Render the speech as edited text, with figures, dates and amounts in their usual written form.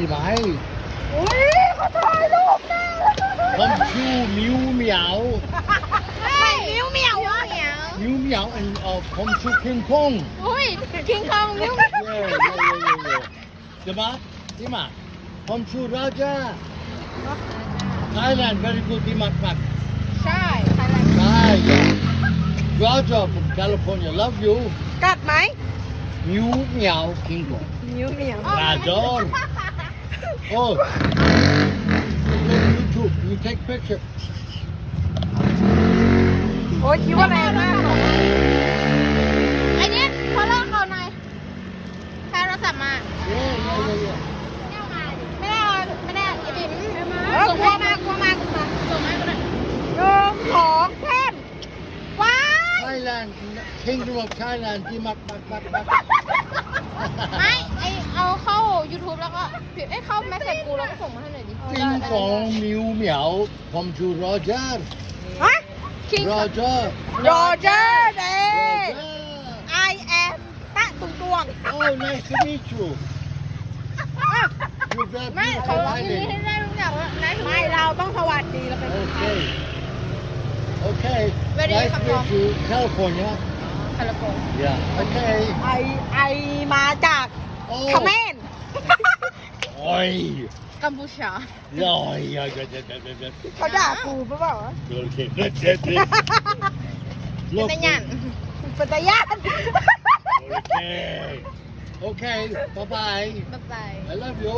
ไหม อุ้ยเขาถ่ายรูปแน่ ผมชื่อมิวเหมียว ไม่มิวเหมียวเหมียว มิวเหมียวอันผมชื่อคิงคง อุ้ยคิงคองมิว เย่ใช่ไหมที่มาผมชื่อราจา Thailand very good ที่มัก ใช่ไทยแลนด์ ใช่ Raja from California love you กัดไหม มิวเหมียวคิงคง มิวเหมียว Raja oh YouTube you take picture โอ้ยคิดว่าแรงมากไอ้นี่เขาเลิกเขาหน่อยแพ้โทรศัพท์มา yeah ไม่ได้ไอ้บิ๊มส่งให้มากลัวมากส่งให้กูหน่อย1 2 3ว้าย Thailand Kingdom of Thailand ที่มัก ไม่ไอเอาเข้า YouTube แล้วก็พิมพ์เข้าแมสเสจกูแล้วก็ส่งมาให้หน่อยดิ คิงคงมิวเหมียวผมชื่อโรเจอร์ ฮะ โรเจอร์ โรเจอร์เด Roger I am ตะตุงตวง Oh nice to meet you You're very ไม่เขา beautiful ที่ให้ Thailand ได้รู้จักว่าไม่เราต้องสวัสดีเราเป็น Okay Where do you nice come to meet from? you California คาราโก Yeah okay ไอมาจาก Oh เขมร Oi กัมพูชา Oi เขาด่ากูปะเปล่า Okay เป็นตะยันเป็นตะยัน Okay bye bye บ๊ายบาย I love you